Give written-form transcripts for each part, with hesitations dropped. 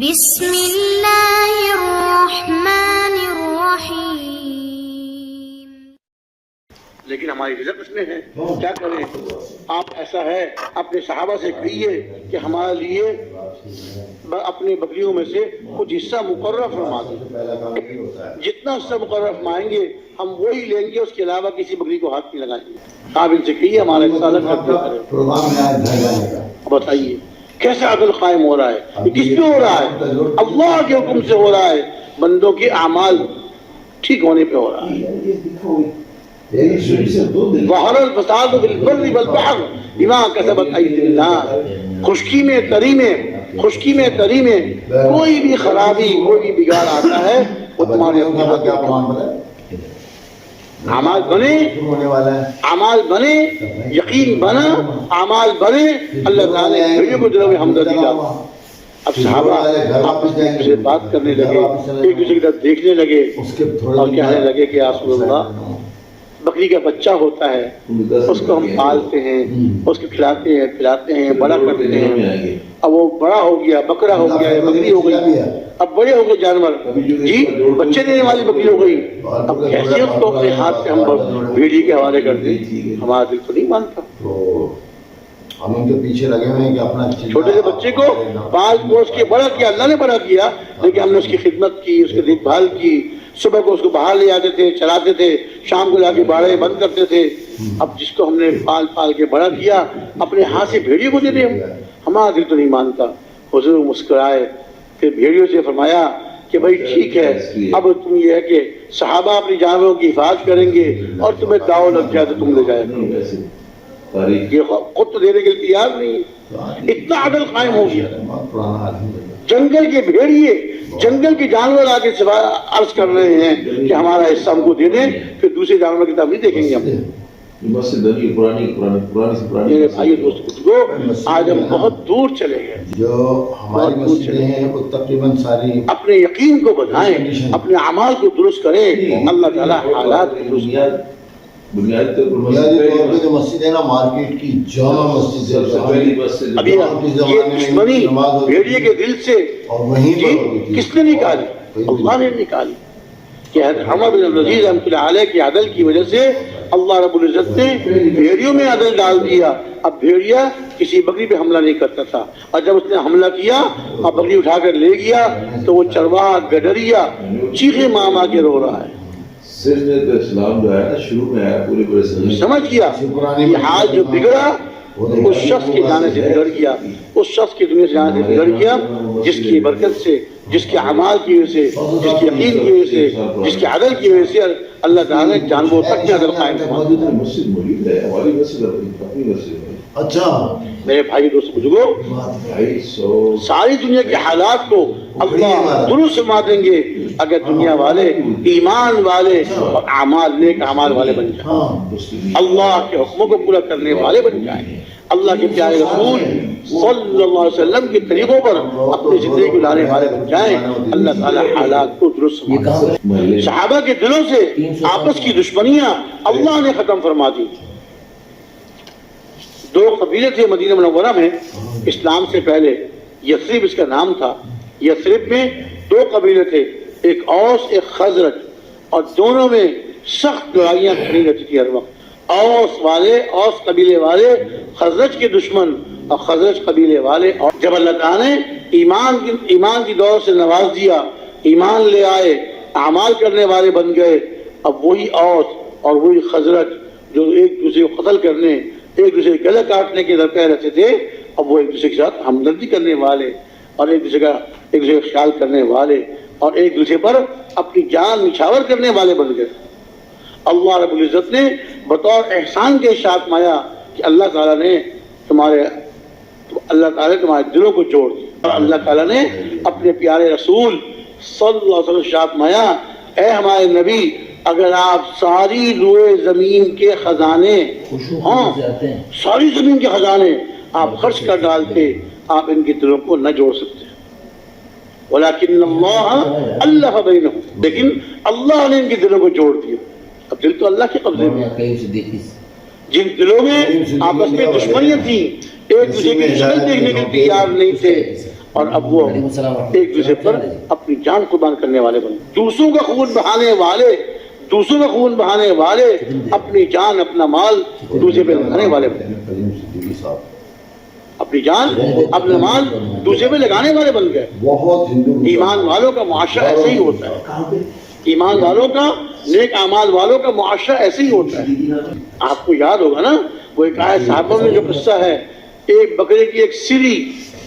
بسم اللہ الرحمن الرحیم۔ لیکن ہماری رزق اس میں ہے، کیا کریں؟ آپ ایسا ہے اپنے صحابہ سے کہیے کہ ہمارے لیے اپنے بکریوں میں سے کچھ حصہ مقرر فرما دیں، جتنا حصہ مقرر فرمائیں گے ہم وہی لیں گے، اس کے علاوہ کسی بکری کو ہاتھ نہیں لگائیں گے۔ آپ ان سے کہیے ہمارا حصہ الگ کر دیں۔ بتائیے کیسا عدل قائم ہو رہا ہے؟ یہ کس پہ ہو رہا ہے؟ اللہ کے حکم سے ہو رہا ہے، بندوں کے اعمال ٹھیک ہونے پہ ہو رہا ہے۔ ظہر الفساد فی البر والبحر بما کسبت ایدی الناس۔ خشکی میں تری میں کوئی بھی خرابی، کوئی بھی بگاڑ آتا ہے وہ تمہارے اپنے ہاتھ۔ اعمال بنے، یقین بنا، اعمال بنے، اللہ تعالیٰ نے بھیڑیوں کو دلوں میں ہمدردی ڈالا۔ اب صحابہ آپس میں سے بات کرنے لگے، ایک دوسرے کی طرف دیکھنے لگے اور کہنے لگے کہ یا رسول اللہ، بکری کا بچہ ہوتا ہے، اس کو ہم پالتے ہیں، اس کو کھلاتے ہیں پلاتے ہیں، بڑا کرتے ہیں، اب وہ بڑا ہو گیا، بکرا ہو گیا، بکری ہو گئی، اب بڑے ہو گئے جانور، جی بچے دینے والی بکری ہو گئی، اب کیسے اس کو اپنے ہاتھ سے ہم بھیڑی کے حوالے کر دیں؟ ہمارا دل تو نہیں مانتا۔ ہم ان کے پیچھے لگے ہوئے ہیں کہ اپنا چھوٹے سے بچے کو پال پوس کے بڑا کیا، اللہ نے بڑا کیا، لیکن ہم نے اس کی خدمت کی، اس کی دیکھ بھال کی، صبح کو اس کو باہر لے آتے تھے، چلاتے تھے، شام کو لا کے باڑے بند کرتے تھے۔ اب جس کو ہم نے پال کے بڑا کیا، اپنے ہاتھ سے بھیڑیوں کو دے دیں، ہمارا دل تو نہیں مانتا۔ حضور مسکرائے، پھر بھیڑیوں سے فرمایا کہ بھائی ٹھیک ہے، اب تم یہ ہے کہ صحابہ اپنی جانوروں کی حفاظت کریں گے اور تمہیں داؤ لگ جائے تو تم لے جائے گا۔ یہ خود تو دینے کے لیے تیار نہیں، اتنا عدل قائم ہو گیا۔ جنگل کے بھیڑیے، جنگل کے جانور آگے عرض کر رہے ہیں کہ ہمارا حصہ ہم کو دے دیں، پھر دوسرے جانوروں کی طرف نہیں دیکھیں گے ہم۔ میرے بھائی دوستو، آج ہم بہت دور چلے گئے۔ جو ہماری مسجدیں ہیں وہ تقریباً ساری اپنے یقین کو بڑھائیں، اپنے اعمال کو درست کریں، اللہ تعالیٰ حالات کو درست کریں۔ بنیادی طور پہ جو مسجد ہے نا، مارکیٹ کی جامع مسجد ہے، ابھی یہ دشمنی بھیڑیے کے دل سے کس نے نکالی؟ اللہ نے نکالی کہ عمر بن عبدالعزیز رحمۃ اللہ علیہ کی عدل کی وجہ سے اللہ رب العزت نے بھیڑیوں میں عدل ڈال دیا۔ اب بھیڑیا کسی بکری پہ حملہ نہیں کرتا تھا، اور جب اس نے حملہ کیا اور بکری اٹھا کر لے گیا تو وہ چرواہا گڈریا چیخے ماں کے رو رہا ہے۔ صرف تو اسلام جو ہے نا شروع میں ہے پورے پورے سمجھ گیا یہ حال جو بگڑا اس شخص کے جانے سے بگڑ گیا، اس شخص کی دنیا سے جانے سے بگڑ گیا جس کی برکت سے، جس کے اعمال کی وجہ سے، جس کی یقین کی وجہ سے، جس کے عدل کی وجہ سے اللہ تعالیٰ نے جانوروں تک کے عدل قائم کیا۔ مسجد موجود ہے، ہماری مسجد اپنی مسجد ہے۔ اچھا میرے بھائی دوست بزرگوں، ساری دنیا کے حالات کو اللہ درست فرما دیں گے اگر دنیا والے ایمان والے اور اعمال نیک اعمال والے بن جائیں، اللہ کے حکموں کو پورا کرنے والے بن جائیں، اللہ کے پیارے رسول صلی اللہ علیہ وسلم کے طریقوں پر اپنی زندگی گزارنے والے بن جائیں، اللہ تعالیٰ حالات کو درست فرما دیں۔ صحابہ کے دلوں سے آپس کی دشمنیاں اللہ نے ختم فرما دی۔ دو قبیلے تھے مدینہ منورہ میں اسلام سے پہلے، یثرب اس کا نام تھا۔ یثرب میں دو قبیلے تھے، ایک اوس ایک خزرج، اور دونوں میں سخت لڑائیاں کھڑی رہتی تھی ہر وقت۔ اوس قبیلے والے خزرج کے دشمن اور خزرج قبیلے والے، اور جب اللہ تعالیٰ نے ایمان کی دور سے نواز دیا، ایمان لے آئے، اعمال کرنے والے بن گئے، اب وہی اوس اور وہی خزرج جو ایک دوسرے کو قتل کرنے، ایک دوسرے کے گلے کاٹنے کے درپے رہتے تھے، اب وہ ایک دوسرے کے ساتھ ہمدردی کرنے والے اور ایک دوسرے کا خیال کرنے والے اور ایک دوسرے پر اپنی جان نچھاور کرنے والے بن گئے۔ اللہ رب العزت نے بطور احسان کے ارشاد فرمایا کہ اللہ تعالیٰ نے تمہارے دلوں کو جوڑ دیا، اور اللہ تعالیٰ نے اپنے پیارے رسول صلی اللہ علیہ وسلم ارشاد فرمایا، اے ہمارے نبی، اگر آپ ساری روئے زمین کے خزانے، ساری زمین کے خزانے آپ خرچ کر ڈالتے، آپ ان کے دلوں کو نہ جوڑ سکتے۔ ولیکن اللہ الف بینہم، لیکن اللہ نے ان کے دلوں کو جوڑ دیا۔ اب دل تو اللہ کے قبضے میں، جن دلوں میں آپس میں دشمنیاں تھیں، ایک دوسرے کی شکل دیکھنے کے تیار نہیں تھے، اور اب وہ ایک دوسرے پر اپنی جان قربان کرنے والے بنے. دوسروں کا خون بہانے والے اپنی جان اپنا مال دوسرے پہ لگانے والے بنے. اپنی جان اپنا مال دوسرے پہ لگانے والے بن گئے. ایمان والوں کا معاشرہ ایسے ہی ہوتا ہے. ایمان والوں کا نیک اعمال والوں کا معاشرہ ایسے ہی ہوتا ہے. آپ کو یاد ہوگا نا وہ ایک آیت صحابہ میں جو قصہ ہے, ایک بکرے کی ایک سری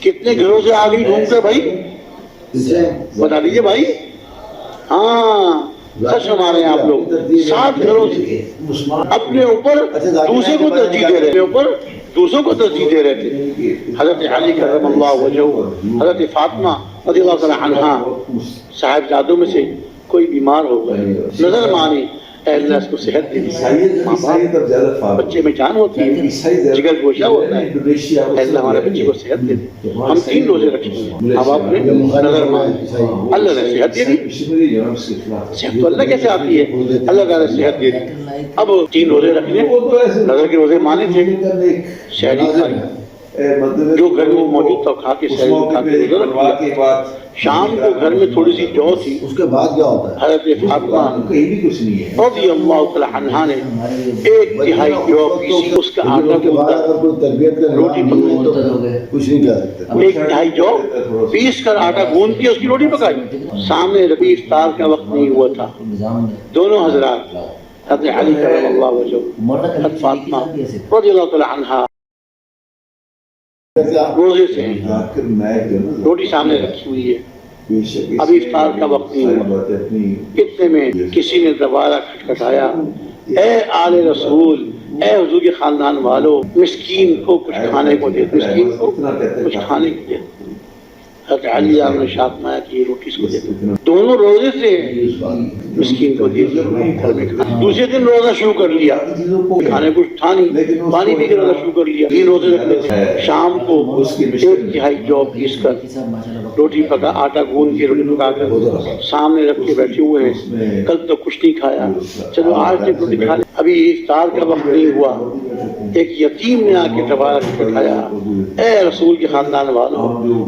کتنے گھروں سے آ گئی گھوم کر بھائی بتا دیجئے بھائی. ہاں سچ ہمارے ہیں آپ لوگ. 7 گھروں سے اپنے اوپر دوسرے کو ترجیح دے رہے تھے, اوپر دوسروں کو ترجیح دے رہے تھے. حضرت علی کرم اللہ وجہہ, حضرت فاطمہ رضی اللہ تعالی عنہا, صاحبزادوں میں سے کوئی بیمار ہو گئے, نظر مانی, اے اللہ اس کو صحت دے دی. ماں باپ بچے میں جان ہوتی ہے, جگر گوشہ ہوتا ہے, اے اللہ ہمارے بچے کو صحت دے دی. ہم 3 روزے رکھیں گے, ماں باپ نے نظر مانی, اللہ نے صحت دے دی. صحت تو اللہ کیسے آتی ہے, اللہ تعالیٰ نے صحت دے دی. اب 3 روزے رکھنے, نظر کے روزے مانے تھے, شہری کھائی, جو گھر میں موجود تھا کھا کے شہری کھا کے روزہ رکھ لیا. شام کو گھر میں تھوڑی سی جو تھی, اس کے بعد کیا ہوتا ہے؟ حضرت فاطمہ رضی اللہ تعالی عنہا نے 1/3 جو پیسی, اس کا آٹا کے بعد اگر کوئی تربیت کا روٹی پکائی, کچھ نہیں کہہ سکتے. 1/3 جو پیس کر آٹا گوندھ کے اس کی روٹی پکائی. سامنے ربی افطار کا وقت نہیں ہوا تھا. دونوں حضرات حضرت علی کرم اللہ وجہہ, حضرت فاطمہ رضی اللہ تعالی عنہا روزے سے روٹی سامنے رکھی ہوئی ہے. ابھی افطار کا وقت نہیں ہوا. اتنے میں کسی نے دوبارہ کھٹکھٹایا, اے آل رسول, اے حضور کے خاندان والو, مسکین کو کچھ کھانے کو دے, مسکین کو کچھ کھانے کو دے. حضرت علی آپ نے شاط مایا کہ یہ روٹی اس کو دے دو. دونوں روزے سے مسکین کو دے دیا. دوسرے دن روزہ شروع کر لیا, کھانے کچھ تھا نہیں, پانی پی کے روزہ شروع کر لیا. 3 روزے رکھ لیتے. شام کو 1/3 جو پیس کر روٹی پکا, آٹا گوندھ کے روٹی پکا کر سامنے رکھ کے بیٹھے ہوئے ہیں. کل تو کچھ نہیں کھایا, چلو آج تک روٹی کھا لیں. ابھی افطار کا وقت نہیں ہوا, ایک یتیم نے آ کے دوبارہ بٹھایا, اے رسول کے خاندان والو,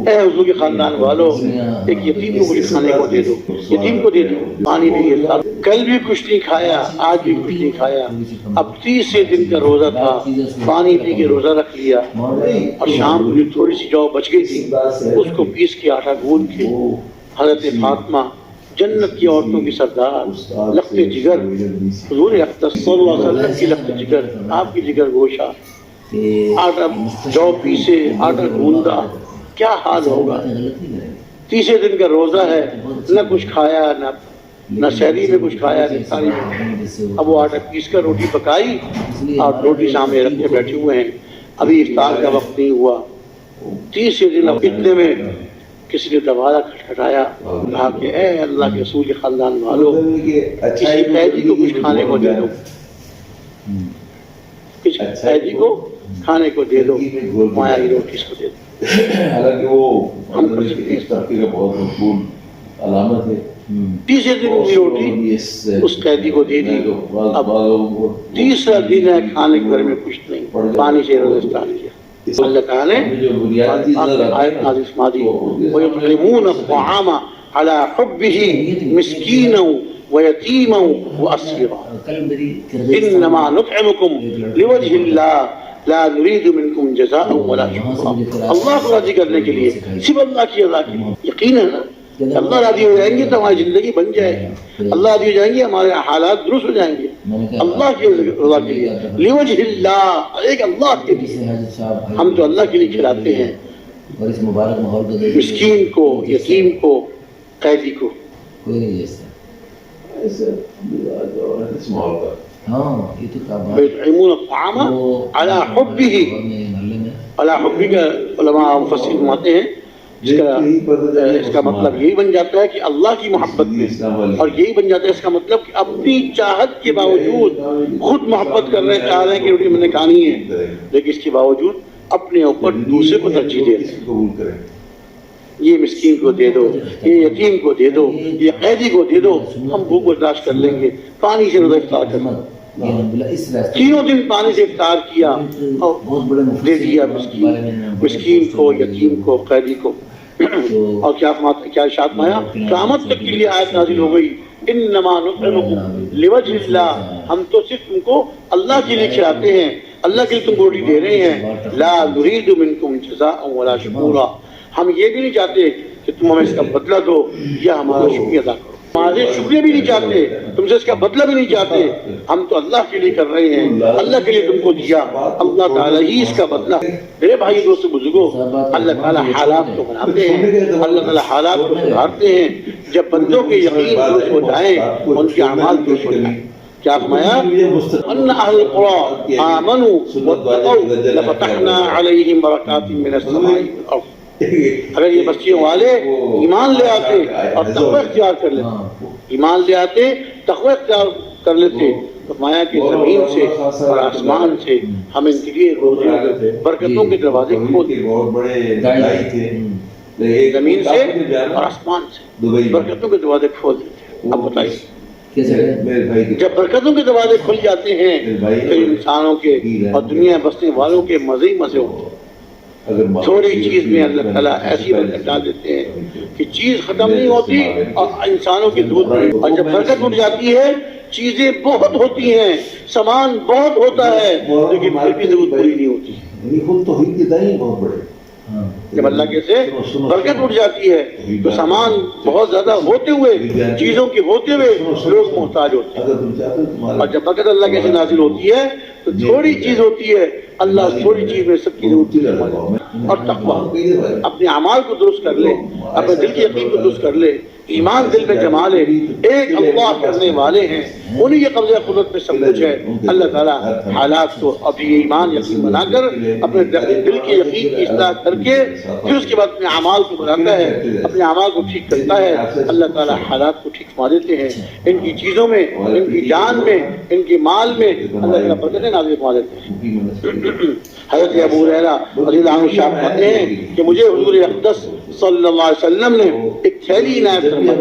اے حضور کے خاندان والو, ایک یتیم کو کچھ کھانے کو دے دو, یتیم کو دے دو. پانی بھی ہے, کل بھی کچھ نہیں کھایا, آج بھی کچھ نہیں کھایا. اب 30 دن کا روزہ تھا, پانی پی کے روزہ رکھ لیا, اور شام کو تھوڑی سی جو بچ گئی تھی اس کو پیس کے آٹا گوندھ کے حضرت فاطمہ جنت کی عورتوں کی سردار, لخت جگر, حضور اقدس صلی اللہ علیہ وسلم کی لخت جگر, آپ کی جگر گوشہ, آٹا جو پیسے, آٹا گوندا, کیا حال ہوگا. 30 دن کا روزہ ہے, نہ کچھ کھایا, نہ شہری میں کچھ کھایا, نہ ساری میں. اب وہ آٹا پیس کر روٹی پکائی اور روٹی سامنے رکھ کے بیٹھے ہوئے ہیں. ابھی افطار کا وقت نہیں ہوا. 30 دن اتنے میں کسی نے دوبارہ کھٹکھٹایا, کہا کہ اے اللہ کے رسول کے خاندان والو, کسی قیدی کو کچھ کھانے کو دے دو, کسی قیدی کو کھانے کو دے دو, مایا کی روٹی اس کو دے دو. حالانکہ وہ ہم کر سکتے ہیں, اس طرح کا بہت مقبول علامت ہے. 30 دن کی روٹی اس قیدی کو دے دی. اب 30 دن ہے, کھانے کے گھر میں کچھ نہیں, پانی سے روزہ افطار کیا. اللہ تعالیٰ نے آیت نازل فرما دی, وَيُطْعِمُونَ الطَّعَامَ عَلَى حُبِّهِ مِسْكِينًا وَيَتِيمًا وَأَسِيرًا إِنَّمَا نُطْعِمُكُمْ لِوَجْهِ اللَّهِ لَا نُرِيدُ مِنْكُمْ جَزَاءً وَلَا شُكُورًا. اللہ کو راضی کرنے کے لیے, صرف اللہ کی رضا کے لیے. یقین ہے نا, اللہ راضی ہو جائیں گے تو ہماری زندگی بن جائے گی, اللہ راضی ہو جائیں گے ہمارے حالات درست ہو جائیں گے. اللہ کی رضا کے لیے, لِوَجْهِ اللَّهِ, ایک اللہ کے لیے. ہم تو اللہ کے لیے کھلاتے ہیں, مسکین کو, یتیم کو, قیدی کو. وَيُطْعِمُونَ الطَّعَامَ عَلَى حُبِّهِ, عَلَى حُبِّهِ کا علماء مفسرین فرماتے ہیں اس کا مطلب یہی بن جاتا ہے کہ اللہ کی محبت میں, اور یہی بن جاتا ہے اس کا مطلب کہ اپنی چاہت کے باوجود خود محبت کر رہے, چاہ رہے ہیں کہ روٹی میں نے کھانی ہے, لیکن اس کے باوجود اپنے اوپر دوسرے کو ترجیح دے رہے ہیں. یہ مسکین کو دے دو, یہ یتیم کو دے دو, یہ قیدی کو دے دو, ہم بھوک برداشت کر لیں گے, پانی سے روزہ افطار کر لیں. 3 دن پانی سے افطار کیا اور دے دیا مسکین کو, یتیم کو, قیدی کو. اور کیا ارشاد فرمایا قیامت تک کے لیے آیت نازل ہو گئی انما نطعمکم لوجہ اللہ، ہم تو صرف تم کو اللہ کے لیے کھلاتے ہیں، اللہ کے لیے تم کو روٹی دے رہے ہیں، لا نرید منکم جزاء ولا شکورا، ہم یہ بھی نہیں چاہتے کہ تم ہمیں اس کا بدلہ دو یا ہمارا شکریہ ادا کرو، ہمارے شکریہ بھی نہیں چاہتے، تم سے اس کا بدلہ بھی نہیں چاہتے، ہم تو اللہ کے لیے کر رہے ہیں، اللہ کے لیے تم کو دیا، اللہ تعالیٰ ہی اس کا بدلہ۔ میرے بھائی دوست بزرگوں، اللہ تعالیٰ حالات کو بناتے ہیں، اللہ تعالیٰ حالات کو سدھارتے ہیں، جب بندوں کے یقین درست ہو جائیں، ان کے اعمال درست ہو جائیں۔ کیا فرمایا ان اہل القری آمنوا واتقوا لفتحنا علیہم برکات من السماء والارض، اگر یہ بستیوں والے ایمان لے آتے اور تقوی اختیار کر لیتے، ایمان لے آتے تقوی اختیار کر لیتے، فرمایا کہ زمین سے اور آسمان سے ہم ان کے لیے روزی برکتوں کے دروازے کھول دیتے، زمین سے اور آسمان سے برکتوں کے دروازے کھول دیتے۔ اب بتائیے جب برکتوں کے دروازے کھل جاتے ہیں پھر انسانوں کے اور دنیا بسنے والوں کے مزے ہی مزے ہوتے ہیں۔ تھوڑی چیز میں اللہ تعالیٰ ایسی برکت ڈال دیتے ہیں کہ چیز ختم نہیں ہوتی اور انسانوں کی ضرورت نہیں، اور جب برکت اٹھ جاتی ہے چیزیں بہت ہوتی ہیں، سامان بہت ہوتا ہے، لیکن پھر بھی ضرورت پوری نہیں ہوتی۔ جب اللہ کے سے برکت اٹھ جاتی ہے تو سامان بہت زیادہ ہوتے ہوئے، چیزوں کے ہوتے ہوئے لوگ محتاج ہوتے ہیں، اور جب برکت اللہ کے سے نازل ہوتی ہے تو تھوڑی چیز ہوتی ہے، اللہ تھوڑی چیز میں سب کی ضرورت۔ اور تقوی، اپنے اعمال کو درست کر لے، اپنے دل کی یقین کو درست کر لے، ایمان دل میں جما لے، ایک اللہ کرنے والے ہیں، انہی کے قبضہ قدرت میں سب کچھ ہے۔ اللہ تعالیٰ حالات کو ابھی ایمان یقین بنا کر اپنے دل کے یقین کی اصلاح کر کے پھر اس کے بعد اپنے اعمال کو بناتا ہے، اپنے اعمال کو ٹھیک کرتا ہے، اللہ تعالیٰ حالات کو ٹھیک فرما دیتے ہیں، ان کی چیزوں میں، ان کی جان میں، ان کے مال میں اللہ تعالیٰ برکتیں نازل فرما دیتے ہیں۔ حضرت ابو ہریرہ رضی اللہ عنہ شاہ کہتے ہیں کہ مجھے حضور اقدس صلی اللہ علیہ وسلم نے ایک تھیلی عنایت فرمائی۔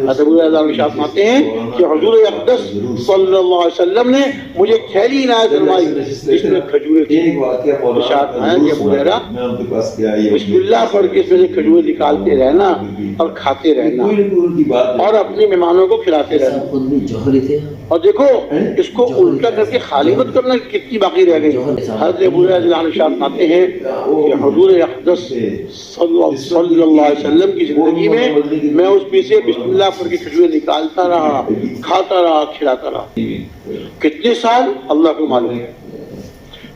حضرت ابو ہریرہ رضی اللہ عنہ شاہ کہتے ہیں کہ حضور اقدس صلی اللہ علیہ وسلم نے مجھے ایک تھیلی عنایت فرمائی جس میں کھجوریں تھیں۔ ارشاد ہے کہ ابو ہریرہ بسم اللہ پڑھ کے اس میں سے کھجوریں نکالتے رہنا اور کھاتے رہنا اور اپنے مہمانوں کو کھلاتے رہنا، اور دیکھو اس کو الٹا کر کے خالی مت کرنا، کتنی باقی رہ گئی۔ حضرت ابو ہریرہ رضی اللہ عنہ شاہ کہتے ہیں کہ حضور اقدس صلی اللہ علیہ وسلم کی زندگی میں میں اس میں سے بسم اللہ پڑھ کے کھجوریں نکالتا رہا، کھاتا رہا، کھلاتا رہا۔ کتنے سال اللہ کو معلوم ہے۔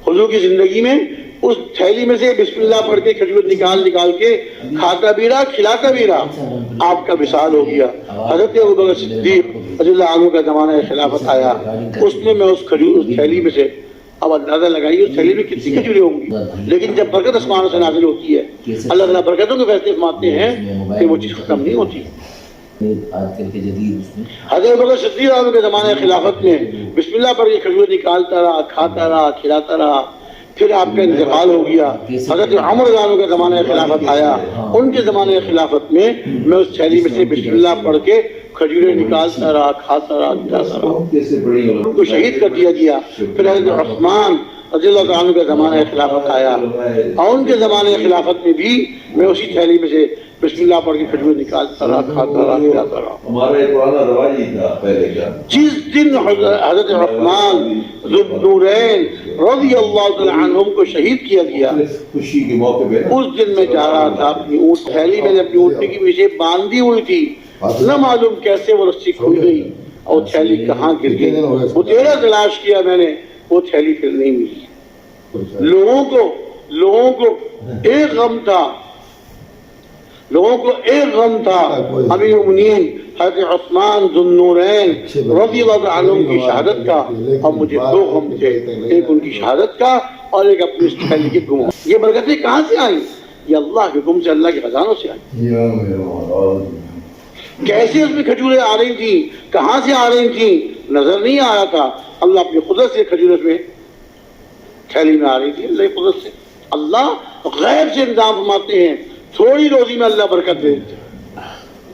حضور کی زندگی میں اس تھیلی میں سے بسم اللہ پڑھ کے کھجور نکال کے کھاتا بھی رہا، کھلاتا بھی رہا۔ آپ کا وصال ہو گیا۔ حضرت ابوبکر صدیق رضی اللہ عنہ کا زمانہ خلافت آیا، اس نے میں اس تھیلی میں سے، اب اندازہ لگائیے اس تھیلی میں کتنی کھجوریں ہوں گی، لیکن جب برکت آسمان سے نازل ہوتی ہے، اللہ تعالیٰ برکتوں کے فیصلے فرماتے ہیں کہ وہ چیز ختم نہیں ہوتی۔ حضرت ابوبکر صدیق رضی اللہ عنہ کے زمانے خلافت میں بسم اللہ پڑھ کے کھجور نکالتا رہا، کھاتا رہا، کھلاتا رہا، پھر آپ کا انتقال ہو گیا۔ حضرت عمر رضی اللہ عنہ کا زمانہ خلافت آیا، ان کے زمانے خلافت میں میں اس تھیلی میں سے بسم اللہ پڑھ کے کھجوریں نکالتا رہا، کھاتا رہا، کھلاتا رہا۔ ان کو شہید کر دیا گیا۔ پھر حضرت عثمان رضی اللہ عنہ کا زمانہ خلافت آیا، اور ان کے زمانے خلافت میں بھی میں اسی تھیلی میں سے بسم اللہ پڑھ کے کھجور نکالتا رہا، کھاتا رہا، کھلاتا رہا۔ ہمارا ایک پرانا رواج ہی تھا پہلے کا، جس دن حضرت عثمان ذو النورین رضی اللہ تعالی عنہم کو شہید کیا گیا، خوشی کے موقع پہ اس دن میں جا رہا تھا اپنی اونٹ، تھیلی میں نے اپنی اونٹنی کی پیچھے باندھی ہوئی تھی، نہ معلوم کیسے وہ رسی کھل گئی اور تھیلی کہاں گر گئی۔ وہ تیرا تلاش کیا میں نے، وہ تھیلی پھر نہیں ملی۔ لوگوں کو ایک غم تھا، امیر المؤمنین حضرت عثمان ذو النورین رضی اللہ عنہ کی شہادت کا، اور مجھے دو غم تھے، ایک ان کی شہادت کا اور ایک اپنی اس تھیلی کے گم۔ یہ برکتیں کہاں سے آئیں؟ یہ اللہ کے حکم سے، اللہ کے خزانوں سے آئیں۔ کیسے اس میں کھجوریں آ رہی تھیں، کہاں سے آ رہی تھیں، نظر نہیں آ رہا تھا۔ اللہ اپنی قدرت سے کھجوریں میں تھیلی میں آ رہی تھی، اللہ کی قدرت سے۔ اللہ غیب سے انتظام فرماتے ہیں، تھوڑی روزی میں اللہ برکت دے دیتے ہیں،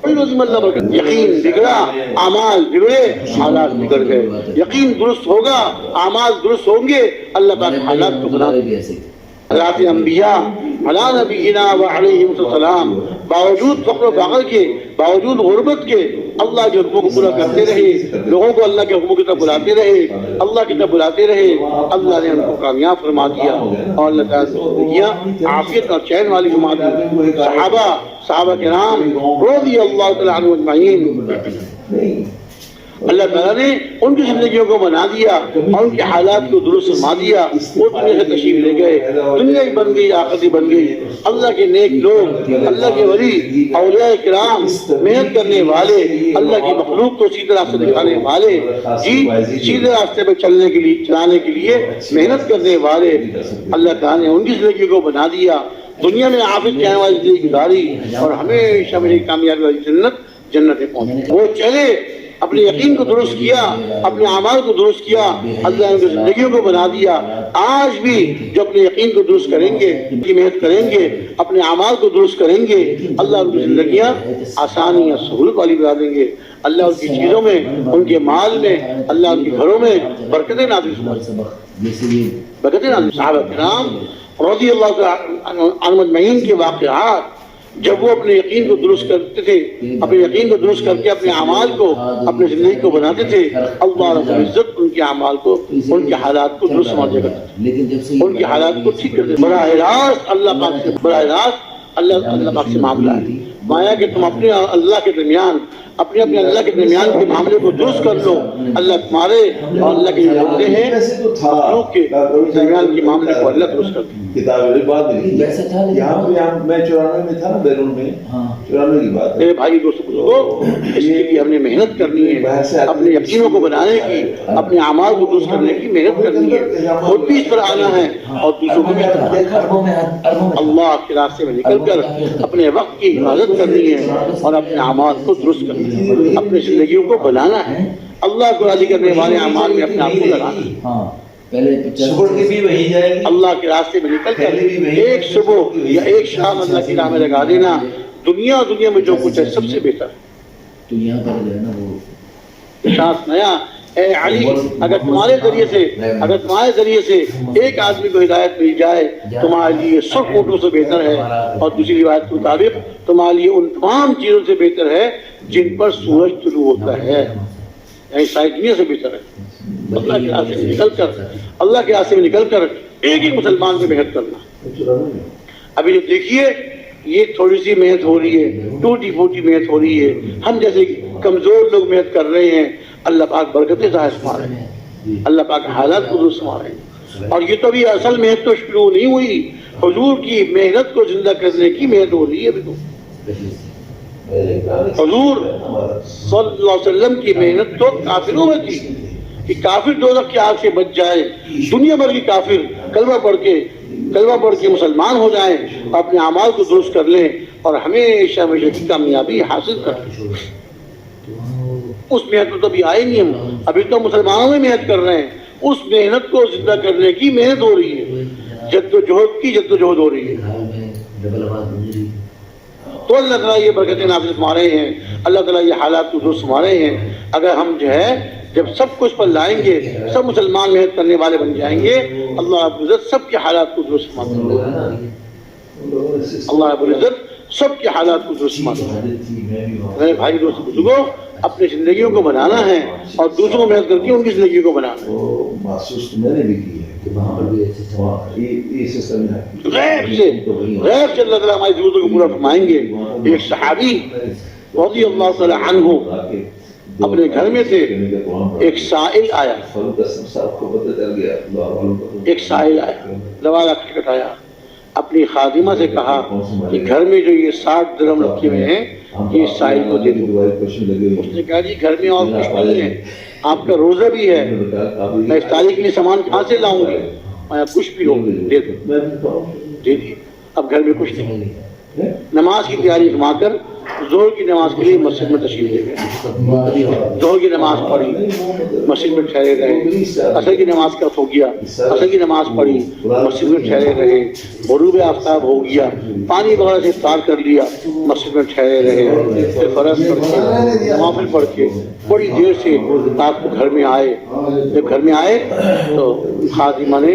تھوڑی روزی میں اللہ برکت۔ یقین بگڑا، اعمال بگڑے، حالات بگڑ گئے۔ یقین درست ہوگا، اعمال درست ہوں گے، اللہ تعالیٰ حالات کو بنا دے گا۔ حضرات انبیاء علی نبینا و علیہم السلام باوجود فقر و فقر کے، باوجود غربت کے اللہ کے حکموں کو پورا کرتے رہے، لوگوں کو اللہ کے حکموں کی طرف بلاتے رہے، اللہ کی طرف بلاتے رہے، اللہ نے ان کو کامیاب فرما دیا اور اللہ تعالیٰ نے عافیت اور چین والی فرما دی۔ صحابہ کرام رضی اللہ تعالیٰ عنہ اجمعین، اللہ تعالیٰ نے ان کی زندگیوں کو بنا دیا اور ان کے حالات کو درست فرما دیا، وہ دنیا سے تشریف لے گئے، دنیا ہی بن گئی، آخرت ہی بن گئی۔ اللہ کے نیک لوگ، اللہ کے ولی، اولیاء کرام، محنت کرنے والے، اللہ کی مخلوق کو سیدھے راستے دکھانے والے، سیدھے راستے پہ چلانے کے لیے محنت کرنے والے، اللہ تعالیٰ نے ان کی زندگی کو بنا دیا، دنیا میں عافیت کے آنے والی زندگی گزاری اور ہمیشہ میری کامیابی والی جنت میں پہنچے۔ وہ چلے، اپنے یقین کو درست کیا، اپنے اعمال کو درست کیا، اللہ نے ان کی زندگیوں کو بنا دیا۔ آج بھی جو اپنے یقین کو درست کریں گے، کی محنت کریں گے، اپنے اعمال کو درست کریں گے، اللہ ان کی زندگیاں آسانی اور سہولت والی بنا دیں گے۔ اللہ ان کی چیزوں میں، ان کے مال میں، اللہ ان کے گھروں میں برکتیں نازل فرمائے، برکتیں نازل۔ صحابہ کرام رضی اللہ عنہم اجمعین کے واقعات جب وہ اپنے یقین کو درست کرتے تھے، اپنے یقین کو درست کر کے اپنے اعمال کو، اپنے زندگی کو بناتے تھے، اللہ رب العزت ان کے اعمال کو، ان کے حالات کو درست سمجھا کرتے تھے، ان کے حالات کو ٹھیک کرتے تھے۔ براہ راست اللہ پاک سے، براہ راست اللہ پاک سے معاملہ ہے، مایا کہ تم اپنے اللہ کے درمیان، اپنے اللہ کے درمیان کے معاملے کو درست کر لو، اللہ تمہارے اور اللہ کے جو بندے ہیں مخلوق کے درمیان کے معاملے کو اللہ درست کر دے۔ کتاب بات یہاں پہ میں 94 میں تھا نا، بیرون میں 94 کی بات ہے۔ میرے بھائی دوستوں بزرگوں، اس کے لیے ہم نے محنت کرنی ہے، اپنے یقینوں کو بنانے کی، اپنے اعمال کو درست کرنے کی محنت کرنی ہے، خود بھی اس پر آنا ہے اور دوسروں کو بھی اس پر اللہ کے راستے میں نکل کر اپنے وقت کی حفاظت کرنی ہے اور اپنے اعمال کو درست کرنا ہے، اپنی زندگیوں کو بنانا ہے، اللہ کو راضی کرنے والے اعمال میں اپنے آپ کو لگانا ہے۔ اللہ کے راستے میں نکل کر ایک صبح یا ایک شام اللہ کی راہ میں لگا دینا، دنیا میں جو کچھ ہے سب سے بہتر ہے۔ شاہ نیا اے علی، اگر تمہارے ذریعے سے ایک آدمی کو ہدایت مل جائے تمہارے لیے 100 اونٹوں سے بہتر ہے، اور دوسری روایت کے مطابق تمہارے لیے ان تمام چیزوں سے بہتر ہے جن پر سورج طلوع ہوتا ہے، یعنی ساری دنیا سے بہتر ہے۔ اللہ کے راستے میں نکل کر ایک ایک مسلمان سے محنت کرنا۔ ابھی جو دیکھیے یہ تھوڑی سی محنت ہو رہی ہے، ٹوٹی پھوٹی محنت ہو رہی ہے، ہم جیسے کمزور لوگ محنت کر رہے ہیں، اللہ پاک برکتیں ظاہر فرما رہے ہیں، اللہ پاک حالات کو درست فرما رہے ہیں۔ اور یہ تو ابھی اصل محنت تو شروع نہیں ہوئی، حضور کی محنت کو زندہ کرنے کی محنت ہو رہی ہے۔ ابھی تو حضور صلی اللہ علیہ وسلم کی محنت تو کافروں میں تھی کہ کافر دوزخ کی آگ سے بچ جائے، دنیا بھر کی کافر کلمہ پڑھ کے مسلمان ہو جائیں، اپنے اعمال کو درست کر لیں اور ہمیشہ کی کامیابی حاصل کر لیں۔ اس محنت کو تو ابھی آئے نہیں، ہم ابھی تو مسلمانوں میں محنت کر رہے ہیں، اس محنت کو زندہ کرنے کی محنت ہو رہی ہے، جدوجہد ہو رہی ہے۔ تو اللہ تعالیٰ یہ برکتیں نازل فرما رہے ہیں، اللہ تعالیٰ یہ حالات کو درست فرما رہے ہیں۔ اگر ہم جو ہے جب سب کچھ پر لائیں گے، سب مسلمان محنت کرنے والے بن جائیں گے، اللہ رب العزت سب کے حالات کو درست فرما دے گا۔ اللہ رب العزت سب کے حالات کو درست فرما دے گا۔ میرے بھائی دوست بزرگوں، اپنی زندگیوں کو بنانا ہے اور دوسروں کو محنت کر کے ان کی زندگی کو بنانا ہے۔ محسوس تو میں نے بھی کی ہے کہ وہاں پر بھی یہ سسٹم ہے، غیب سے اللہ تعالیٰ ہماری ضرورتوں کو پورا فرمائیں گے۔ ایک صحابی رضی اللہ تعالیٰ عنہ اپنے گھر میں تھے، ایک سائل آیا، دروازہ کھٹکھٹایا، اپنی خادمہ سے کہا کہ گھر میں جو یہ 60 درہم رکھے ہوئے ہیں یہ سائل کو دے دو۔ اس نے کہا جی گھر میں اور کچھ نہیں ہے، آپ کا روزہ بھی ہے، میں اس تاریخ کے لیے سامان کہاں سے لاؤں گی، میں کچھ بھی ہو دے دو، دے دی۔ اب گھر میں کچھ نہیں، نماز کی تیاری فرما کر ظہر کی نماز کے لیے مسجد میں تشریف لے گئے، ظہر کی نماز پڑھی، مسجد میں ٹھہرے رہے، عصر کی نماز کا ہو گیا، عصر کی نماز پڑھی، مسجد میں ٹھہرے رہے، غروب آفتاب ہو گیا، پانی وغیرہ سے افطار کر لیا، مسجد میں ٹھہرے رہے، پھر فرض پڑھ کے نوافل پڑھ کے بڑی دیر سے رات کو گھر میں آئے۔ جب گھر میں آئے تو خادمہ نے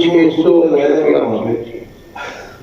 600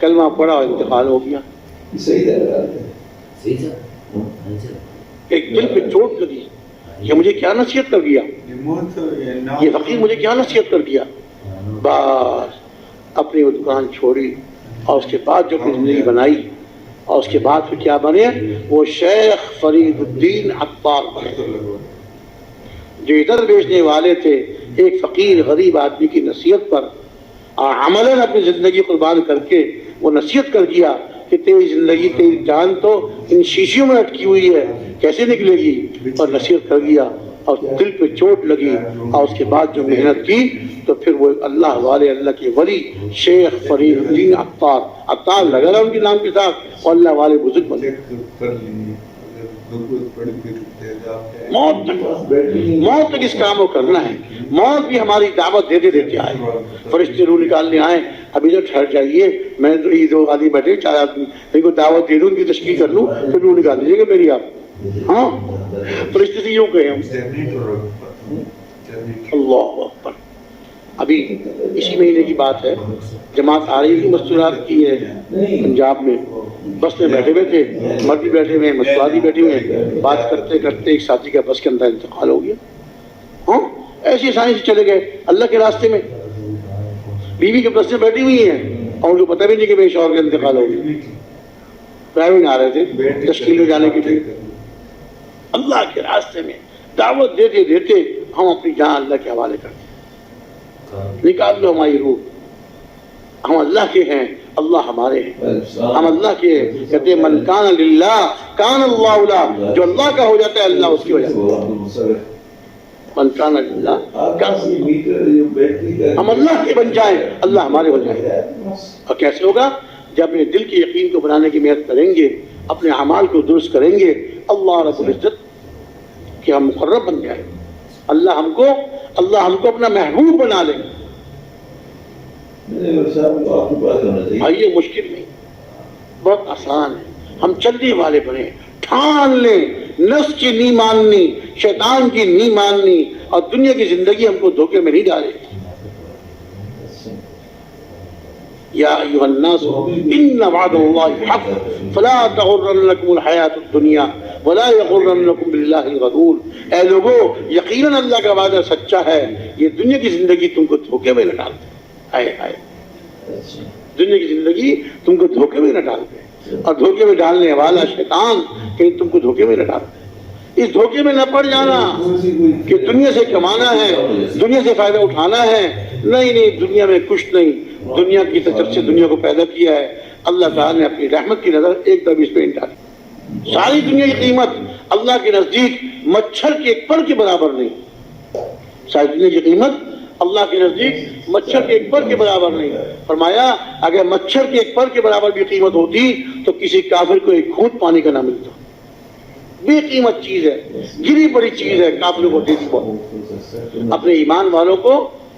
کلمہ پڑھا اور انتقال ہو گیا. صحیح ہے. صحیح تھا. ایک دل پہ چوٹ لگی. یہ مجھے کیا نصیحت کر گیا, یہ فقیر مجھے کیا نصیحت کر گیا. بس اپنی وہ دکان چھوڑی اور اس کے بعد جو اپنی زندگی بنائی اور اس کے بعد پھر کیا بنے, وہ شیخ فرید الدین عطار بنے. جو ادھر بیچنے والے تھے, ایک فقیر غریب آدمی کی نصیحت پر عملاً اپنی زندگی قربان کر کے وہ نصیحت کر دیا کہ تیری زندگی, تیری جان تو ان شیشیوں میں اٹکی ہوئی ہے, کیسے نکلے گی, اور نصیحت کر دیا. اور دل پہ چوٹ لگی اور اس کے بعد جو محنت کی تو پھر وہ اللہ والے, اللہ کے ولی شیخ فرید الدین عطار, عطار لگا رہا ان کے نام کے ساتھ, اور اللہ والے بزرگ بنے. موت تک اس کام کو کرنا ہے. موت بھی ہماری دعوت دیتے دیتے آئے. فرشتے روح نکالنے آئے, ابھی تو ٹھہر جائیے, میں تو یہ دو آدمی بیٹھے 4 آدمی, ان کو دعوت دے دوں, ان کی تشکیل کر لوں, پھر روح نکال دیجیے گا میری آپ. ہاں فرشتے سے یوں کہے ہم. اللہ اکبر. ابھی اسی مہینے کی بات ہے, جماعت آ رہی تھی مستورات کی ہے پنجاب میں, بس میں بیٹھے ہوئے تھے, مرد بھی بیٹھے ہوئے ہیں, مستورات بھی بیٹھے ہوئے ہیں. بات کرتے کرتے ایک ساتھی کا بس کے اندر انتقال ہو گیا. ہاں ایسی آسانی سے چلے گئے اللہ کے راستے میں. بیوی کے بس میں بیٹھی ہوئی ہیں اور ان کو پتہ بھی نہیں کہ میرے شوہر کا انتقال ہو گیا. ڈرائیونگ آ رہے تھے تشکیل میں جانے کے لیے. اللہ کے راستے میں دعوت دیتے دیتے ہم اپنی جان اللہ کے حوالے کرتے. نکال لو ہماری روح, ہم اللہ کے ہیں, اللہ ہمارے ہیں, ہم اللہ کے ہیں. کہتے من کان للہ کان اللہ لہ, جو اللہ کا ہو جاتا ہے اللہ اس کی ہو جاتا ہے. من کان للہ, ہم اللہ کے بن جائیں, اللہ ہمارے ہو جائیں. اور کیسے ہوگا؟ جب اپنے دل کے یقین کو بنانے کی محنت کریں گے, اپنے اعمال کو درست کریں گے, اللہ رب العزت کہ ہم مقرب بن جائیں. اللہ ہم کو اپنا محبوب بنا لیں. بھائی یہ مشکل نہیں, بہت آسان ہے. ہم چلنے والے بنے, ٹھان لیں, نفس کی نہیں ماننی, شیطان کی نہیں ماننی, اور دنیا کی زندگی ہم کو دھوکے میں نہیں ڈالے. یا ایھا الناس ان وعد اللہ حق فلا تغرنکم الحیاۃ الدنیا ولا یغرنکم باللہ الغرور. اے لوگو, یقیناً اللہ کا وعدہ سچا ہے, یہ دنیا کی زندگی تم کو دھوکے میں نہ ڈال دے. ہائے ہائے, دنیا کی زندگی تم کو دھوکے میں نہ ڈال دے, اور دھوکے میں ڈالنے والا شیطان کہیں تم کو دھوکے میں نہ ڈال دے. اس دھوکے میں نہ پڑ جانا کہ دنیا سے کمانا ہے, دنیا سے فائدہ اٹھانا ہے. نہیں, دنیا میں کچھ نہیں. دنیا کی طرف سے دنیا کو پیدا کیا ہے اللہ تعالیٰ نے, اپنی رحمت کی نظر ایک دم اس پہ ڈالی. ساری دنیا کی قیمت اللہ کے نزدیک مچھر کے ایک پر کے برابر نہیں. ساری دنیا کی قیمت اللہ کے نزدیک مچھر کے ایک پر کے برابر نہیں. فرمایا اگر مچھر کے ایک پر کے برابر بھی قیمت ہوتی تو کسی کافر کو ایک گھونٹ پانی کا نہ ملتا. بے قیمت چیز ہے, گری پڑی چیز ہے, کافروں کو دے دی. اپنے ایمان والوں کو,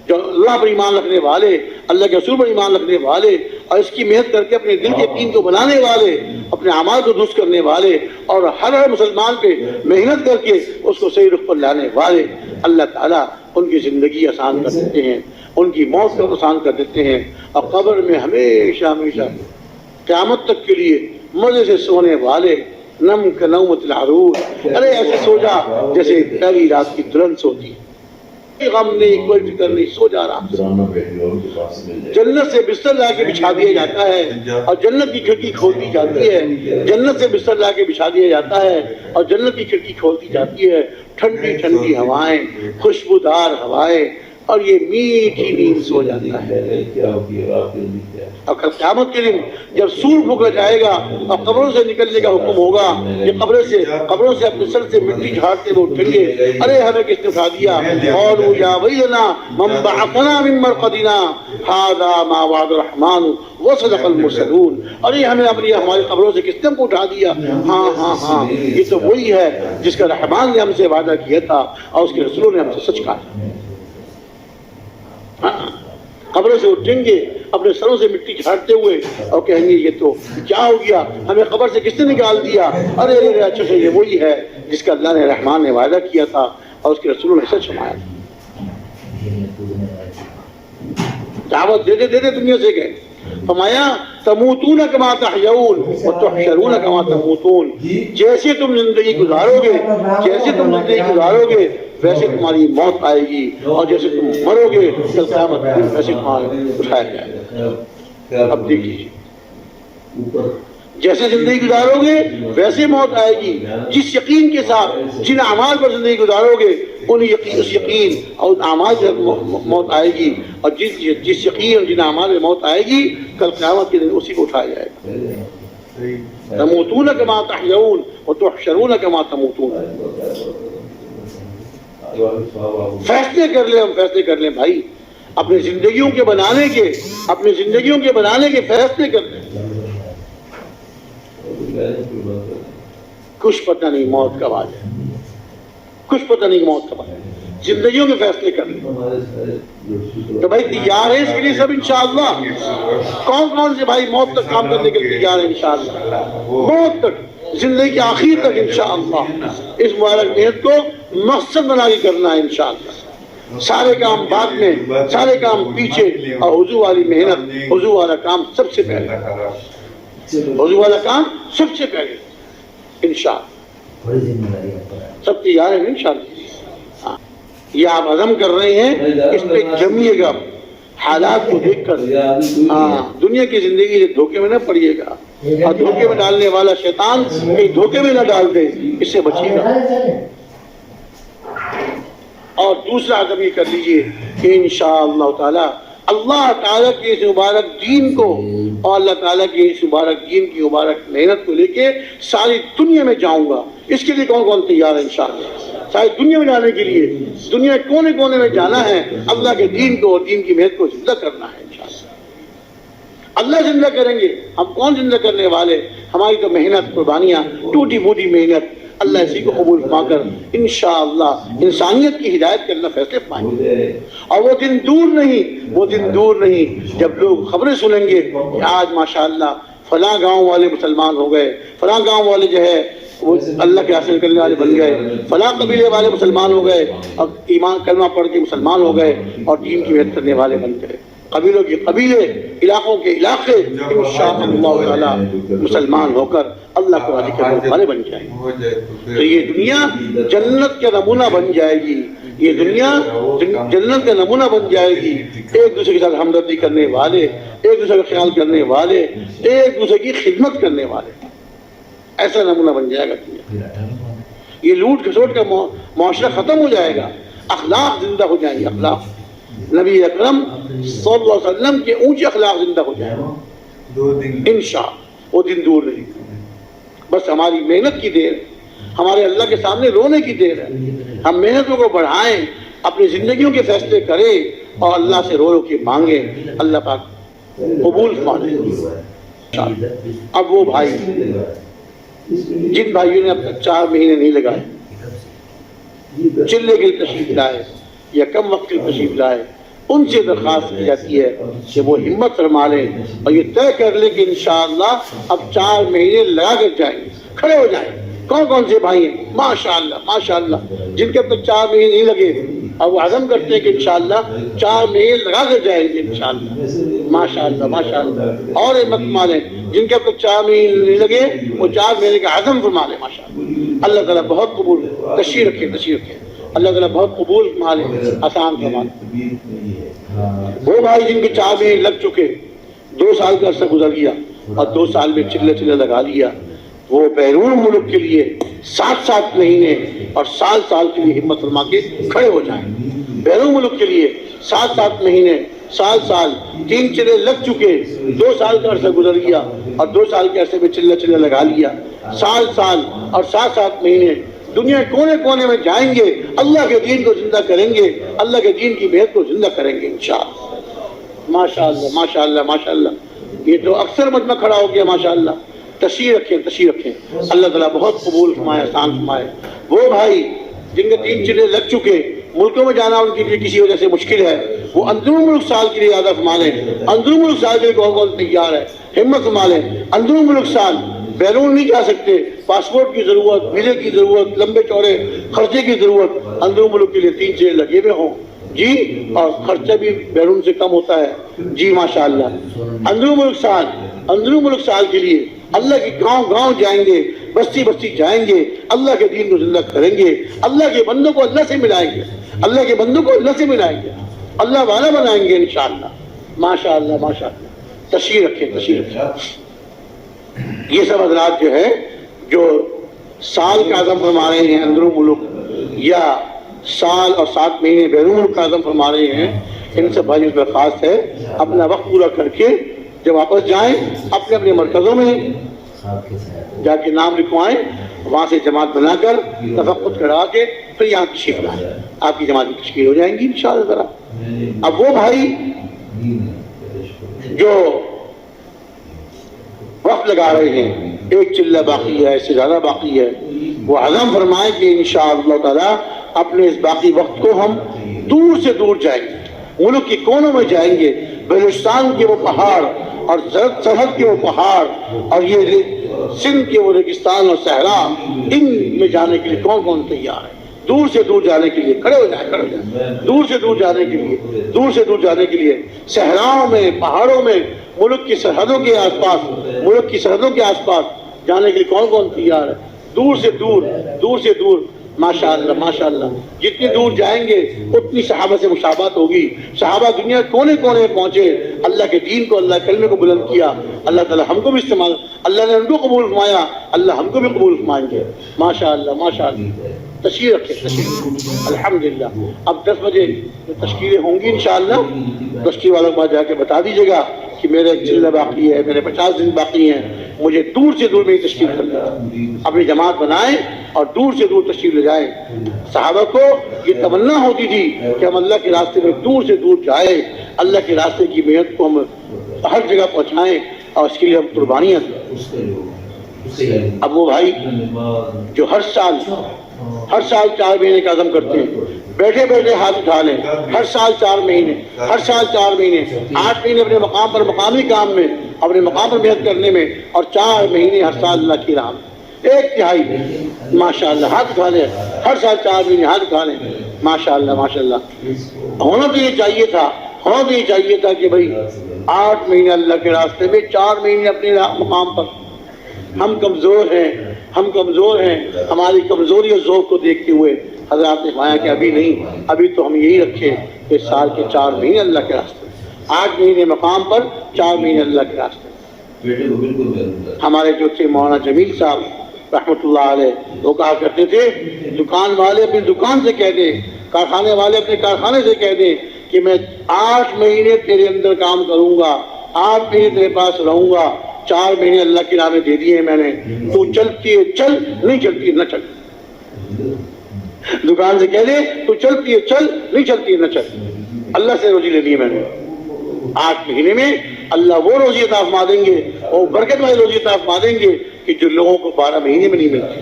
جو اللہ پر ایمان رکھنے والے, اللہ کے رسول پر ایمان رکھنے والے, اور اس کی محنت کر کے اپنے دل کے یقین کو بنانے والے, اپنے اعمال کو درست کرنے والے, اور ہر مسلمان پہ محنت کر کے اس کو صحیح رخ پر لانے والے, اللہ تعالیٰ ان کی زندگی آسان کر دیتے ہیں, ان کی موت کو آسان کر دیتے ہیں, اور قبر میں ہمیشہ ہمیشہ قیامت تک کے لیے مزے سے سونے والے, نم کنومت العروس. ارے ایسے سو جا جیسے پہلی رات کی دلہن سوتی, غم نہیں, کوئی فکر نہیں, سو جا رہا. جنت سے بستر لا کے بچھا دیا جاتا ہے, اور جنت کی کھڑکی کھول دی جاتی ہے. جنت سے بستر لا کے بچھا دیا جاتا ہے, اور جنت کی کھڑکی کھول دی جاتی ہے. ٹھنڈی ٹھنڈی ہوائیں, خوشبودار ہوائیں, اور یہ میٹھی نیند سو جاتا ہے. اور کل قیامت کے دن جب سور پھونکا جائے گا اور قبروں سے نکلنے کا حکم ہوگا, یہ قبروں سے اپنے سر سے مٹی جھاڑتے ہوئے اٹھیں گے. ارے ہمیں کس نے اٹھا دیا؟ قالوا یا ویلنا من بعثنا من مرقدنا هذا ما وعد الرحمن وصدق المرسلون. ارے ہماری قبروں سے کس نے ہم کو اٹھا دیا؟ ہاں, یہ تو وہی ہے جس کا رحمان نے ہم سے وعدہ کیا تھا اور اس کے رسولوں نے ہم سے سچ کہا. قبروں سے اٹھیں گے اپنے سروں سے مٹی جھاڑتے ہوئے اور کہیں گے یہ تو کیا ہو گیا, ہمیں قبر سے کس نے نکال دیا؟ ارے اچھا یہ وہی ہے جس کا اللہ نے رحمان نے وعدہ کیا تھا اور اس کے رسولوں نے سچ فرمایا تھا. دعوت دیتے دیتے دنیا سے گئے, فرمایا تموتون کما تحیون وتحشرون کما تموتون، جیسے تم زندگی گزارو گے، جیسے تم زندگی گزارو گے ویسے تمہاری موت آئے گی، اور جیسے تم مرو گے کل قیامت کے دن ویسے تمہارا اٹھایا جائے گا۔ اب دیکھیے، جیسے زندگی گزارو گے ویسے موت آئے گی، جس یقین کے ساتھ جن اعمال پر زندگی گزارو گے اس یقین اور اعمال سے موت آئے گی، اور جس یقین اور جن اعمال میں موت آئے گی کل قیامت کے دن اسی کو اٹھایا جائے گا۔ تموتون کما تحیون وتحشرون کما تموتون۔ فیصلے کر لیں، ہم فیصلے کر لیں بھائی، اپنی زندگیوں کے بنانے کے فیصلے کر لیں۔ کچھ پتہ نہیں موت کب آ جائے، کچھ پتہ نہیں موت کب آ جائے، زندگیوں کے فیصلے کر لیں۔ تو بھائی تیار ہے اس کے لیے سب انشاءاللہ؟ کون سے بھائی موت تک کام کرنے کے لیے تیار ہے انشاءاللہ؟ موت تک، زندگی کے آخر تک انشاءاللہ اس مبارک محنت کو مقصد بنا کے کرنا ہے انشاءاللہ۔ سارے کام بعد میں، سارے کام پیچھے، اور حضور والی محنت، حضور والا کام سب سے پہلے، حضور والا کام سب سے پہلے انشاءاللہ۔ سب تیار ہیں انشاءاللہ؟ ہاں، یہ آپ عزم کر رہے ہیں، اس پہ جمیے گا، حالات کو دیکھ کر۔ ہاں، دنیا کی زندگی سے دھوکے میں نہ پڑیے گا، اور دھوکے میں ڈالنے والا شیطان کہیں دھوکے میں نہ ڈال دے، اس سے بچیے گا۔ اور دوسرا عزم یہ کر لیجئے کہ انشاءاللہ تعالی اللہ تعالیٰ کے اس مبارک دین کو، اور اللہ تعالیٰ کے اس مبارک دین کی مبارک محنت کو لے کے ساری دنیا میں جاؤں گا۔ اس کے لیے کون کون تیار ہے انشاءاللہ؟ ساری دنیا میں جانے کے لیے، دنیا کے کونے کونے میں جانا ہے، اللہ کے دین کو اور دین کی محنت کو زندہ کرنا ہے انشاءاللہ۔ اللہ زندہ کریں گے، ہم کون زندہ کرنے والے؟ ہماری تو محنت، قربانیاں، ٹوٹی پھوٹی محنت، اللہ اسی کو قبول فرما کر انشاءاللہ انسانیت کی ہدایت کے اللہ فیصلے پائیں گے۔ اور وہ دن دور نہیں جب لوگ خبریں سنیں گے کہ آج ماشاءاللہ فلاں گاؤں والے مسلمان ہو گئے، فلاں گاؤں والے جو ہے وہ اللہ کے حاصل کرنے والے بن گئے، فلاں قبیلے والے مسلمان ہو گئے، اب ایمان کلمہ پڑھ کے مسلمان ہو گئے اور دین کی محنت کرنے والے بن گئے۔ قبیلوں کے قبیلے، علاقوں کے علاقے انشاءاللہ تعالی مسلمان ہو کر اللہ کو راضی کرنے والے بن جائیں گے۔ تو یہ دنیا جنت کا نمونہ بن جائے گی، یہ دنیا جنت کا نمونہ بن جائے گی، ایک دوسرے کے ساتھ ہمدردی کرنے والے، ایک دوسرے کا خیال کرنے والے، ایک دوسرے کی خدمت کرنے والے، ایسا نمونہ بن جائے گا دنیا۔ یہ لوٹ کھسوٹ کا معاشرہ ختم ہو جائے گا، اخلاق زندہ ہو جائیں گے، اخلاق نبی اکرم صلی اللہ علیہ وسلم کے اونچے اخلاق زندہ ہو جائیں گے انشاءاللہ۔ وہ دن دور نہیں، بس ہماری محنت کی دیر، ہمارے اللہ کے سامنے رونے کی دیر ہے۔ ہم محنتوں کو بڑھائیں، اپنی زندگیوں کے فیصلے کریں اور اللہ سے رو رو کے مانگیں، اللہ پاک قبول فرمائے۔ اب وہ بھائی جن بھائیوں نے اب تک 4 مہینے نہیں لگائے، چلے کے تشریف لائے یا کم وقت کی تشریف لائے، ان سے درخواست کی جاتی ہے کہ وہ ہمت فرما لیں اور یہ طے کر لیں کہ انشاءاللہ اب 4 مہینے لگا کر جائیں گے، کھڑے ہو جائیں۔ کون سے بھائی ہیں ماشاءاللہ جن کے اب تک 4 مہینے نہیں لگے، اب وہ عزم کرتے ہیں کہ انشاءاللہ 4 مہینے لگا کر جائیں گے انشاءاللہ، ماشاءاللہ۔ اور ہمت فرما لیں جن کے اب تک 4 مہینے نہیں لگے، وہ 4 مہینے کا عزم فرما لیں ماشاءاللہ۔ اللہ تعالیٰ بہت قبول، تشریف رکھیں، اللہ تعالیٰ بہت قبول فرما لیں، آسان فرما لیں۔ وہ بھائی جن کے 4 مہینے لگ چکے، 2 سال کا عرصہ گزر گیا اور 2 سال میں چلے لگا لیا، وہ بیرون ملک کے لیے 7 مہینے اور سال کے لیے ہمت فرما کے کھڑے ہو جائیں۔ بیرون ملک کے لیے 7 مہینے، سال 3 چلے لگ چکے، 2 سال کا عرصہ گزر گیا اور 2 سال کے عرصے میں چلے لگا لیا، سال اور 7 مہینے دنیا کونے کونے میں جائیں گے، اللہ کے دین کو زندہ کریں گے، اللہ کے دین کی محنت کو زندہ کریں گے انشاءاللہ۔ ماشاءاللہ۔ یہ تو اکثر مجمع کھڑا ہو گیا ماشاءاللہ۔ تشریف رکھیں، اللہ تعالیٰ بہت قبول فرمائے، آسان فرمائے۔ وہ بھائی جن کے 3 چلے لگ چکے، ملکوں میں جانا ان کے لیے کسی وجہ سے مشکل ہے، وہ اندرون ملک سال کے لیے زیادہ فرما لیں۔ اندرون ملک سال کے لیے کون تیار ہے؟ ہمت فرما لیں۔ اندرون ملک سال، بیرون نہیں جا سکتے، پاسپورٹ کی ضرورت، ویزے کی ضرورت، لمبے چوڑے خرچے کی ضرورت، اندرون ملک کے لیے 3 چلے لگے ہوئے ہوں، جی اور خرچہ بھی بیرون سے کم ہوتا ہے جی ماشاءاللہ۔ اندرون ملک سال کے لیے اللہ کے گاؤں گاؤں جائیں گے، بستی بستی جائیں گے، اللہ کے دین کو زندہ کریں گے، اللہ کے بندوں کو اللہ سے ملائیں گے، اللہ کے بندوں کو اللہ سے ملائیں گے، اللہ والا بنائیں گے انشاءاللہ ماشاءاللہ ماشاءاللہ۔ تشریف رکھیں۔ یہ سب حضرات جو ہے جو سال کا عزم فرما رہے ہیں اندرون ملک یا سال اور 7 مہینے بیرون ملک کا عزم فرما رہے ہیں، ان سب بھائیوں پر خاص ہے اپنا وقت پورا کر کے جب واپس جائیں اپنے اپنے مرکزوں میں جا کے نام لکھوائیں، وہاں سے جماعت بنا کر تفقد کرا کے پھر یہاں تشریف لائیں، آپ کی جماعت کی تشکیل ہو جائیں گی انشاءاللہ ذرا۔ اب وہ بھائی جو وقت لگا رہے ہیں، ایک چلہ باقی ہے، اس سے زیادہ باقی ہے، وہ عزم فرمائیں کہ انشاءاللہ تعالی اپنے اس باقی وقت کو ہم دور سے دور جائیں گے، ملک کے کونوں میں جائیں گے، بلوچستان کے وہ پہاڑ اور سرحد کے وہ پہاڑ اور یہ سندھ کے وہ ریگستان اور صحرا، ان میں جانے کے لیے کون کون تیار ہے؟ دور سے دور جانے کے لیے کھڑے ہو جائیں، دور سے دور جانے کے لیے، دور سے دور جانے کے لیے، صحراؤں میں، پہاڑوں میں، ملک کی سرحدوں کے آس پاس، ملک کی سرحدوں کے آس پاس جانے کے لیے کون کون تیار ہے؟ دور سے دور، دور سے دور ماشاءاللہ ماشاءاللہ۔ جتنی دور جائیں گے اتنی صحابہ سے مشابہت ہوگی، صحابہ دنیا کونے کونے پہنچے، اللہ کے دین کو، اللہ کے کلمے کو بلند کیا، اللہ تعالی ہم کو بھی استعمال، اللہ نے ان کو قبول فرمایا، اللہ ہم کو بھی قبول فرمائیں گے ماشاءاللہ ماشاءاللہ۔ تشریف رکھیں، تشریف الحمدللہ۔ اب 10 بجے تشکیلیں ہوں گی انشاءاللہ، تشکیل والوں کے پاس جا کے بتا دیجیے گا کہ میرے ایک چلہ باقی ہے، میرے 50 دن باقی ہیں، مجھے دور سے دور میں تشکیل کرنا ہے۔ اپنی جماعت بنائیں اور دور سے دور تشکیل لے جائیں۔ صحابہ کو یہ تمنا ہوتی تھی کہ ہم اللہ کے راستے میں دور سے دور جائیں، اللہ کے راستے کی محنت کو ہم ہر جگہ پہنچائیں اور اس کے لیے ہم قربانیاں دیں۔ اب وہ بھائی جو ہر سال 4 مہینے کا عزم کرتے ہیں، بیٹھے بیٹھے ہاتھ اٹھا لیں، ہر سال 4 مہینے، ہر سال 4 مہینے، 8 مہینے اپنے مقام پر مقامی کام میں، اپنے مقام پر محنت کرنے میں، اور 4 مہینے ہر سال اللہ کی راہ میں، 1/3 ماشاءاللہ ہاتھ اٹھا لیں، ہر سال 4 مہینے ہاتھ اٹھا لیں ماشاءاللہ ماشاءاللہ۔ ہونا تو یہ چاہیے تھا کہ بھائی 8 مہینے اللہ کے راستے میں، 4 مہینے اپنے مقام پر۔ ہم کمزور ہیں، ہماری کمزوری اور ذوق کو دیکھتے ہوئے حضرات نے فرمایا کہ ابھی نہیں، ابھی تو ہم یہی رکھیں کہ سال کے 4 مہینے اللہ کے راستے، 8 مہینے مقام پر، 4 مہینے اللہ کے راستے۔ ہمارے جو تھے مولانا جمیل صاحب رحمۃ اللہ علیہ، وہ کہا کرتے تھے دکان والے اپنی دکان سے کہہ دیں، کارخانے والے اپنے کارخانے سے کہہ دیں کہ میں 8 مہینے تیرے اندر کام کروں گا، 8 مہینے تیرے پاس رہوں گا، 4 مہینے اللہ کی راہ میں دے دیے ہیں میں نے، تو چلتی ہے چل، نہیں چلتی ہے نہ چل۔ دکان سے کہہ دے تو چلتی ہے چل، نہیں چلتی ہے نہ چل۔ اللہ سے روزی لینی ہے میں نے، 8 مہینے میں اللہ وہ روزی عطا فرما دیں گے اور برکت والی روزی عطا فرما دیں گے کہ جو لوگوں کو 12 مہینے میں نہیں ملتی۔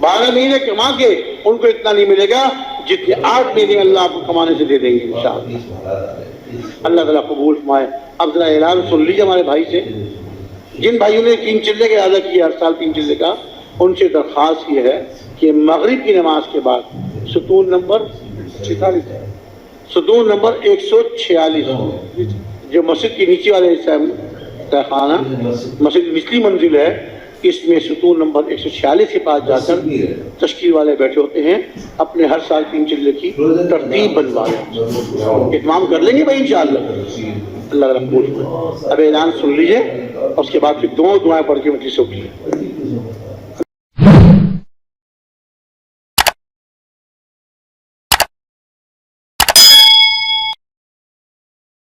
12 مہینے کما کے ان کو اتنا نہیں ملے گا جتنے 8 مہینے میں اللہ آپ کو کمانے سے دے دیں گے انشاءاللہ۔ اللہ تعالیٰ قبول فرمائے۔ اب ذرا اعلان سن لیجیے ہمارے بھائی سے، جن بھائیوں نے 3 چلے کا ارادہ کیا ہر سال 3 چلے کا، ان سے درخواست یہ ہے کہ مغرب کی نماز کے بعد ستون نمبر 146 جو مسجد کی نیچے والے حصہ ہے خانہ، مسجد نچلی منزل ہے، اس میں ستون نمبر 146 کے پاس جا کر تشکیل والے بیٹھے ہوتے ہیں، اپنے ہر سال 3 چلے کی ترتیب بنوا لیں، اتمام کر لیں گے بھائی انشاءاللہ۔ اللہ قبول کرے۔ اب اعلان سن لیجئے اور اس کے بعد پھر 2 دعائیں پڑھ کے مجلس سے اٹھیے۔